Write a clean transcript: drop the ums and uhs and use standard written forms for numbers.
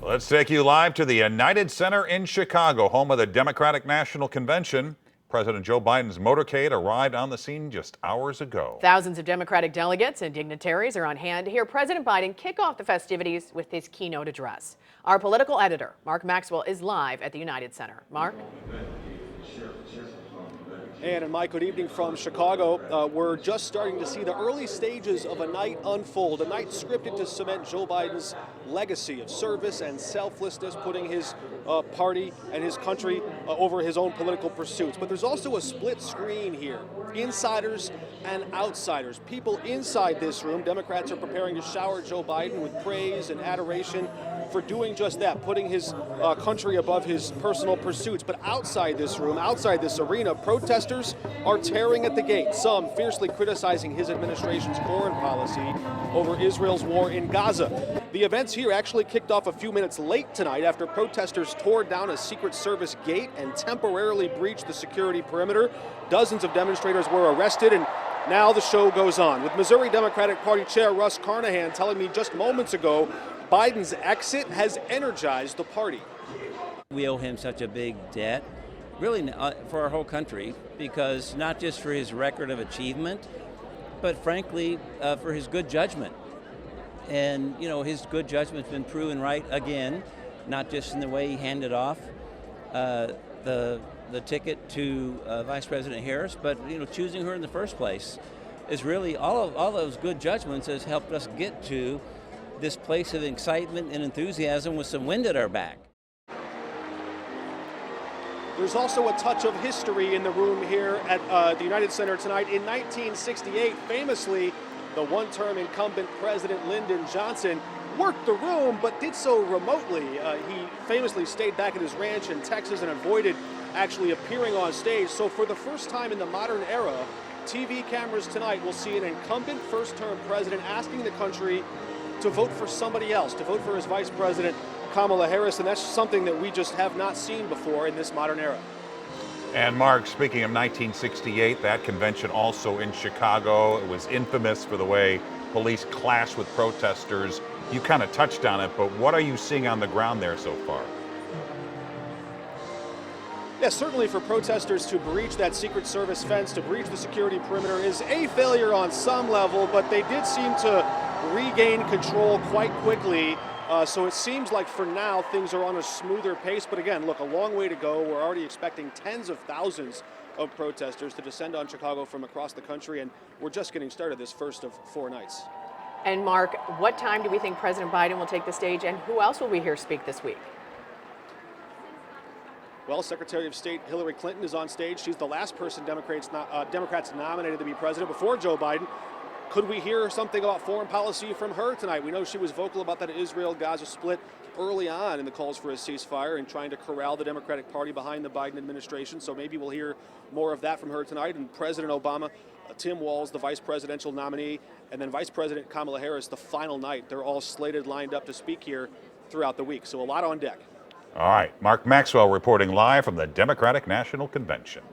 Let's take you live to the United Center in Chicago, home of the Democratic National Convention. President Joe Biden's motorcade arrived on the scene just hours ago. Thousands of Democratic delegates and dignitaries are on hand to hear President Biden kick off the festivities with his keynote address. Our political editor, Mark Maxwell, is live at the United Center. Mark? And Mike, good evening from Chicago. We're just starting to see the early stages of a night unfold, a night scripted to cement Joe Biden's legacy of service and selflessness, putting his party and his country over his own political pursuits. But there's also a split screen here, insiders and outsiders. People inside this room, Democrats are preparing to shower Joe Biden with praise and adoration for doing just that, putting his country above his personal pursuits. But outside this room, outside this arena, protesters are tearing at the gate, some fiercely criticizing his administration's foreign policy over Israel's war in Gaza. The events here actually kicked off a few minutes late tonight after protesters tore down a Secret Service gate and temporarily breached the security perimeter. Dozens of demonstrators were arrested, and now the show goes on, with Missouri Democratic Party Chair Russ Carnahan telling me just moments ago Biden's exit has energized the party. We owe him such a big debt, really for our whole country, because not just for his record of achievement, but frankly for his good judgment. And you know, his good judgment's been proven right again, not just in the way he handed off the ticket to Vice President Harris, but you know, choosing her in the first place is really all those good judgments has helped us get to this place of excitement and enthusiasm with some wind at our back. There's also a touch of history in the room here at the United Center tonight. In 1968, famously, the one-term incumbent President Lyndon Johnson worked the room, but did so remotely. He famously stayed back at his ranch in Texas and avoided actually appearing on stage. So for the first time in the modern era, TV cameras tonight will see an incumbent first-term president asking the country to vote for somebody else, to vote for his vice president, Kamala Harris, and that's something that we just have not seen before in this modern era. And Mark, speaking of 1968, that convention also in Chicago, it was infamous for the way police clashed with protesters. You kind of touched on it, but what are you seeing on the ground there so far? Yeah, certainly for protesters to breach that Secret Service fence, to breach the security perimeter is a failure on some level, but they did seem to regain control quite quickly. So it seems like for now things are on a smoother pace. But again, look, a long way to go. We're already expecting tens of thousands of protesters to descend on Chicago from across the country, and we're just getting started this first of 4 nights. And Mark, what time do we think President Biden will take the stage, and who else will we hear speak this week? Well, Secretary of State Hillary Clinton is on stage. She's the last person Democrats nominated to be president before Joe Biden. Could we hear something about foreign policy from her tonight? We know she was vocal about that Israel-Gaza split early on in the calls for a ceasefire and trying to corral the Democratic Party behind the Biden administration. So maybe we'll hear more of that from her tonight. And President Obama, Tim Walz, the vice presidential nominee, and then Vice President Kamala Harris, the final night. They're all slated, lined up to speak here throughout the week. So a lot on deck. All right, Mark Maxwell reporting live from the Democratic National Convention.